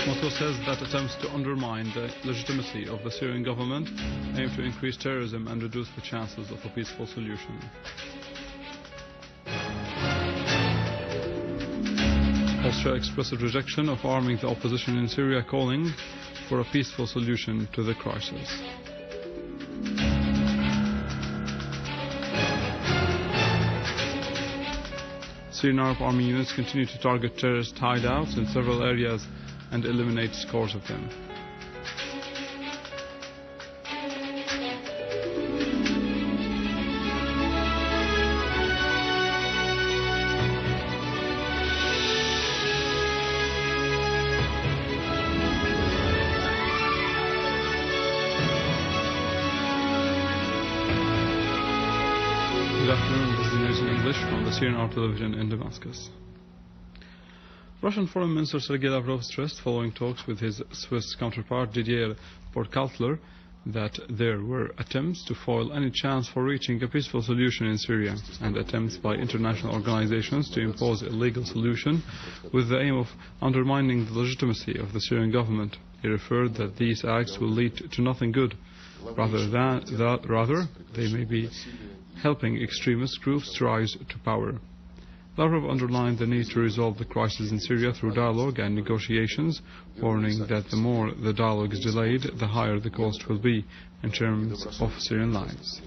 Moscow says that attempts to undermine the legitimacy of the Syrian government aim to increase terrorism and reduce the chances of a peaceful solution. Austria expressed rejection of arming the opposition in Syria, calling for a peaceful solution to the crisis. Syrian Arab Army units continue to target terrorist hideouts in several areas and eliminate scores of them. Good afternoon, this is the news in English from the Syrian Arab television in Damascus. Russian Foreign Minister Sergei Lavrov stressed following talks with his Swiss counterpart Didier Burkhalter that there were attempts to foil any chance for reaching a peaceful solution in Syria and attempts by international organizations to impose a legal solution with the aim of undermining the legitimacy of the Syrian government. He referred that these acts will lead to nothing good. Rather, they may be helping extremist groups to rise to power. Lavrov underlined the need to resolve the crisis in Syria through dialogue and negotiations, warning that the more the dialogue is delayed, the higher the cost will be in terms of Syrian lives.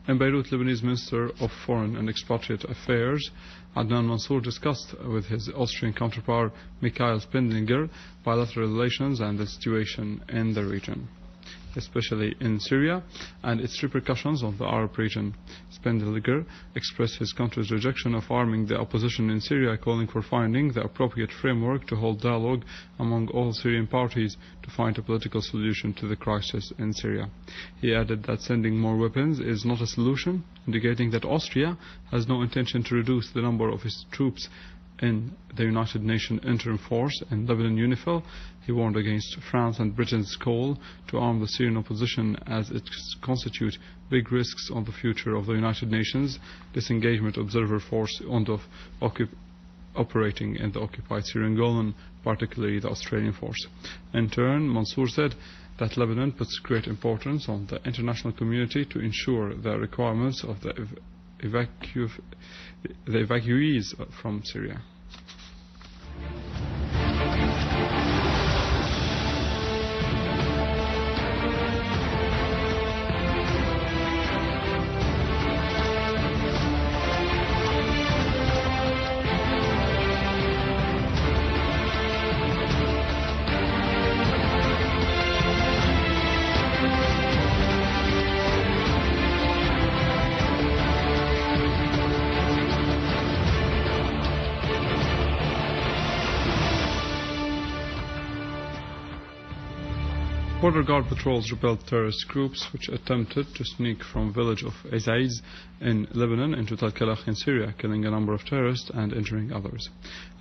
In Beirut, Lebanese Minister of Foreign and Expatriate Affairs Adnan Mansour discussed with his Austrian counterpart Mikhail Spindlinger bilateral relations and the situation in the region, especially in Syria and its repercussions on the Arab region. Spindlinger expressed his country's rejection of arming the opposition in Syria, calling for finding the appropriate framework to hold dialogue among all Syrian parties to find a political solution to the crisis in Syria. He added that sending more weapons is not a solution, indicating that Austria has no intention to reduce the number of its troops in the United Nations Interim Force in Lebanon, UNIFIL. He warned against France and Britain's call to arm the Syrian opposition, as it constitutes big risks on the future of the United Nations Disengagement Observer Force operating in the occupied Syrian Golan, particularly the Australian force. In turn, Mansour said that Lebanon puts great importance on the international community to ensure the requirements of the evacuees from Syria. Border Guard patrols repelled terrorist groups which attempted to sneak from village of Ezaiz in Lebanon into Tal Kalakh in Syria, killing a number of terrorists and injuring others.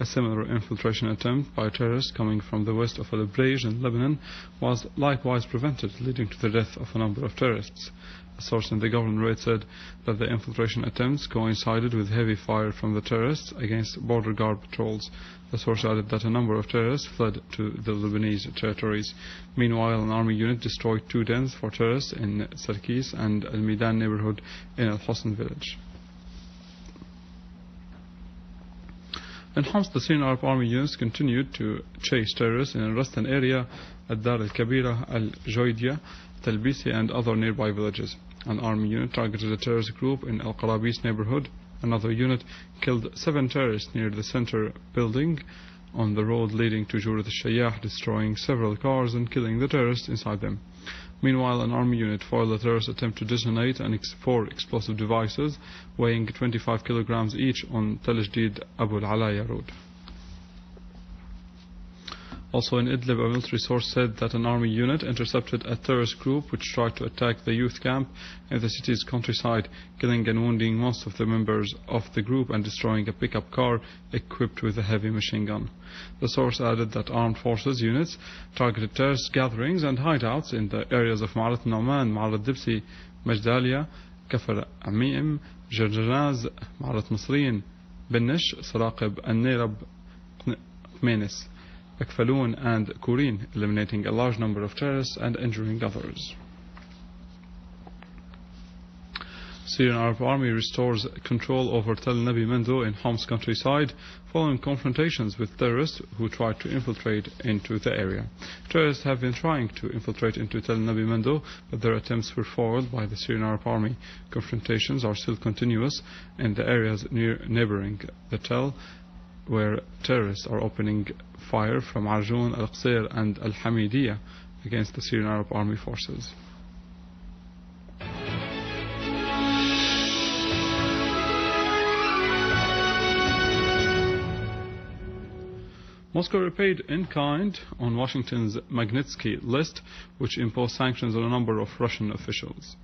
A similar infiltration attempt by terrorists coming from the west of Al-Brij in Lebanon was likewise prevented, leading to the death of a number of terrorists. A source in the government raid said that the infiltration attempts coincided with heavy fire from the terrorists against Border Guard patrols. The source added that a number of terrorists fled to the Lebanese territories. Meanwhile, an army unit destroyed 2 dens for terrorists in Sarkis and Al-Midan neighborhood in Al-Hosn village. In Homs, the Syrian Arab Army units continued to chase terrorists in a Rastan area at Dar al-Kabira, Al-Joidia, Talbisi and other nearby villages. An army unit targeted a terrorist group in Al-Qarabis neighborhood. Another unit killed 7 terrorists near the center building on the road leading to Jurat al-Shayyah, destroying several cars and killing the terrorists inside them. Meanwhile, an army unit foiled a terrorist attempt to detonate 4 explosive devices weighing 25 kilograms each on Tel Jdid Abu al-Alaya road. Also in Idlib, a military source said that an army unit intercepted a terrorist group which tried to attack the youth camp in the city's countryside, killing and wounding most of the members of the group and destroying a pickup car equipped with a heavy machine gun. The source added that armed forces units targeted terrorist gatherings and hideouts in the areas of Ma'arat Nauman, Ma'arat Dibsi, Majdalia, Kafar Amim, Jarjanaz, Ma'arat Masriyin, Benish, Saraqib, and Nerab Menis, Akfaloon and Kurin, eliminating a large number of terrorists and injuring others. Syrian Arab Army restores control over Tel Nabi Mendo in Homs countryside following confrontations with terrorists who tried to infiltrate into the area. Terrorists have been trying to infiltrate into Tel Nabi Mendo, but their attempts were foiled by the Syrian Arab Army. Confrontations are still continuous in the areas neighboring the Tel, where terrorists are opening fire from Arjun, Al-Qsir and Al-Hamidiyah against the Syrian Arab Army forces. Moscow repaid in kind on Washington's Magnitsky list, which imposed sanctions on a number of Russian officials.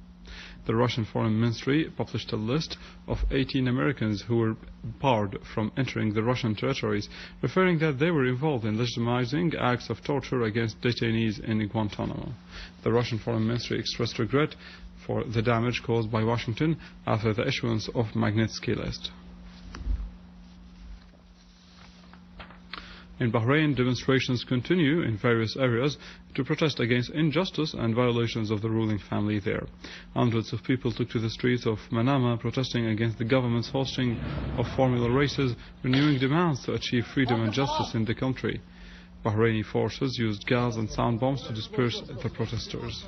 The Russian Foreign Ministry published a list of 18 Americans who were barred from entering the Russian territories, referring that they were involved in legitimizing acts of torture against detainees in Guantanamo. The Russian Foreign Ministry expressed regret for the damage caused by Washington after the issuance of Magnitsky list. In Bahrain, demonstrations continue in various areas to protest against injustice and violations of the ruling family there. Hundreds of people took to the streets of Manama protesting against the government's hosting of formula races, renewing demands to achieve freedom and justice in the country. Bahraini forces used gas and sound bombs to disperse the protesters.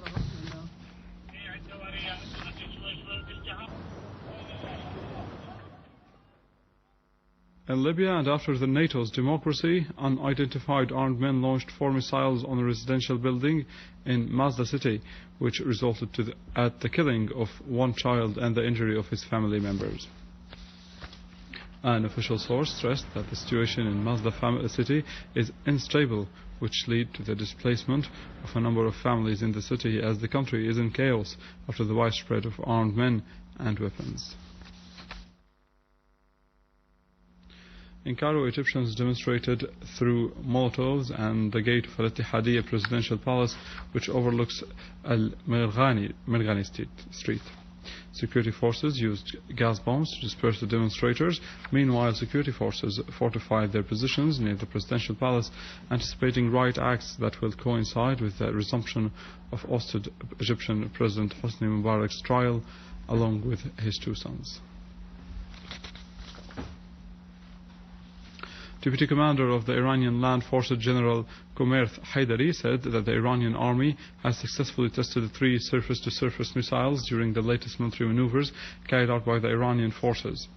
In Libya, and after the NATO's democracy, unidentified armed men launched 4 missiles on a residential building in Mazda city, which resulted at the killing of 1 child and the injury of his family members. An official source stressed that the situation in Mazda city is unstable, which led to the displacement of a number of families in the city as the country is in chaos after the widespread of armed men and weapons. In Cairo, Egyptians demonstrated through Molotovs and the gate of Al-Ittihadiyya presidential palace, which overlooks Al-Mirghani Street. Security forces used gas bombs to disperse the demonstrators. Meanwhile, security forces fortified their positions near the presidential palace, anticipating riot acts that will coincide with the resumption of ousted Egyptian President Hosni Mubarak's trial, along with his 2 sons. Deputy Commander of the Iranian Land Forces General Komerth Haidari said that the Iranian army has successfully tested 3 surface-to-surface missiles during the latest military maneuvers carried out by the Iranian forces.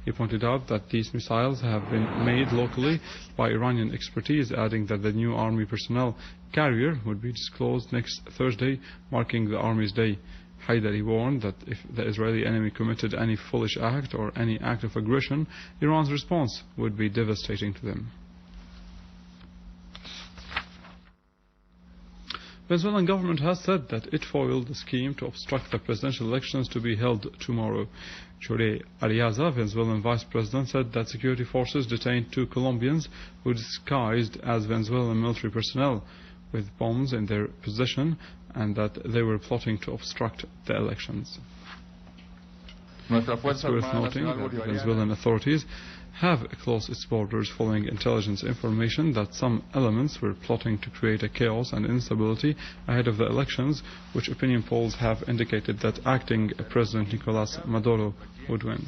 He pointed out that these missiles have been made locally by Iranian expertise, adding that the new army personnel carrier would be disclosed next Thursday, marking the Army's Day. Haidari warned that if the Israeli enemy committed any foolish act or any act of aggression, Iran's response would be devastating to them. Venezuelan government has said that it foiled the scheme to obstruct the presidential elections to be held tomorrow. Chore Ariaza, Venezuelan vice president, said that security forces detained 2 Colombians who disguised as Venezuelan military personnel with bombs in their possession, and that they were plotting to obstruct the elections. It's worth noting that the Venezuelan authorities have closed its borders following intelligence information that some elements were plotting to create a chaos and instability ahead of the elections, which opinion polls have indicated that acting President Nicolas Maduro would win.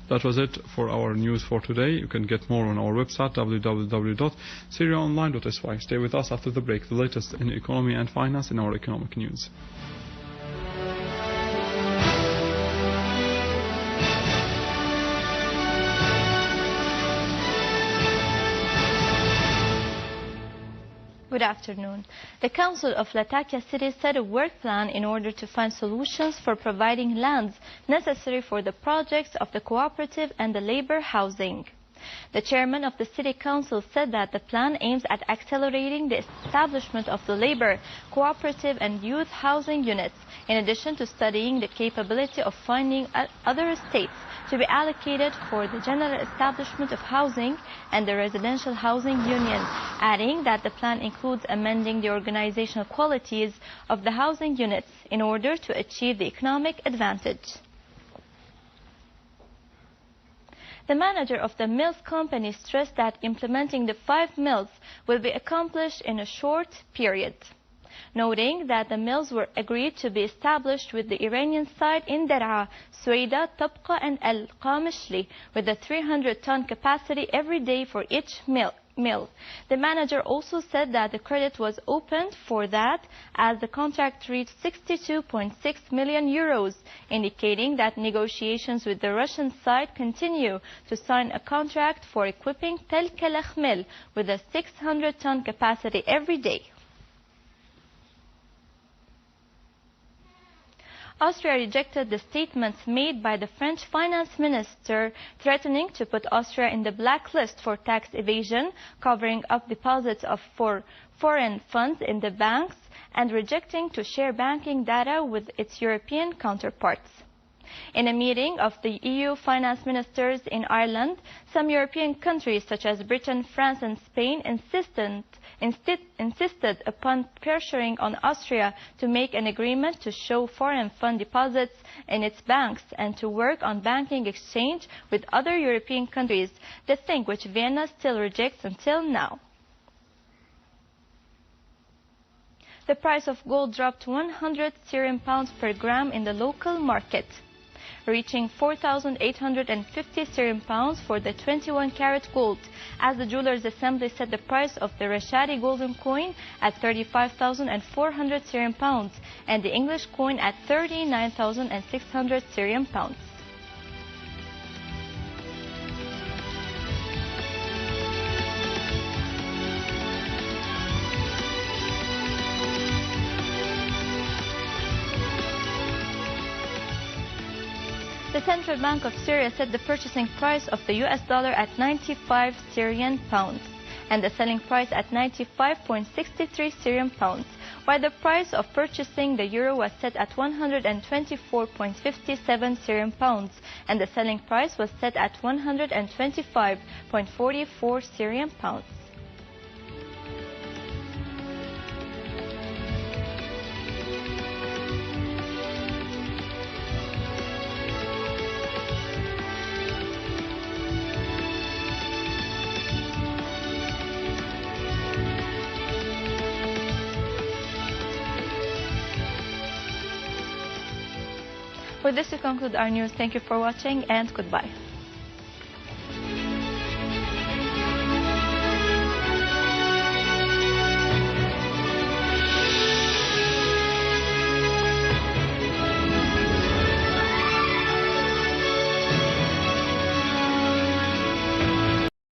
That was it for our news for today. You can get more on our website www.syriaonline.sy. Stay with us after the break, the latest in economy and finance in our economic news. Good afternoon. The Council of Latakia City set a work plan in order to find solutions for providing lands necessary for the projects of the cooperative and the labor housing. The chairman of the City Council said that the plan aims at accelerating the establishment of the labor, cooperative and youth housing units, in addition to studying the capability of finding other estates to be allocated for the general establishment of housing and the residential housing union, adding that the plan includes amending the organizational qualities of the housing units in order to achieve the economic advantage. The manager of the mills company stressed that implementing the 5 mills will be accomplished in a short period, noting that the mills were agreed to be established with the Iranian side in Daraa, Suwaida, Tabqa and Al-Qamishli with a 300-ton capacity every day for each mill. The manager also said that the credit was opened for that as the contract reached 62.6 million euros, indicating that negotiations with the Russian side continue to sign a contract for equipping Tel Kalakh mill with a 600-ton capacity every day. Austria rejected the statements made by the French finance minister threatening to put Austria in the blacklist for tax evasion, covering up deposits for foreign funds in the banks, and rejecting to share banking data with its European counterparts. In a meeting of the EU finance ministers in Ireland, some European countries such as Britain, France and Spain insisted upon pressuring on Austria to make an agreement to show foreign fund deposits in its banks and to work on banking exchange with other European countries, the thing which Vienna still rejects until now. The price of gold dropped 100 Syrian pounds per gram in the local market, reaching 4,850 Syrian pounds for the 21-carat gold, as the Jewelers Assembly set the price of the Rashadi golden coin at 35,400 Syrian pounds and the English coin at 39,600 Syrian pounds. The Central Bank of Syria set the purchasing price of the US dollar at 95 Syrian pounds and the selling price at 95.63 Syrian pounds, while the price of purchasing the euro was set at 124.57 Syrian pounds and the selling price was set at 125.44 Syrian pounds. With this, we conclude our news. Thank you for watching and goodbye.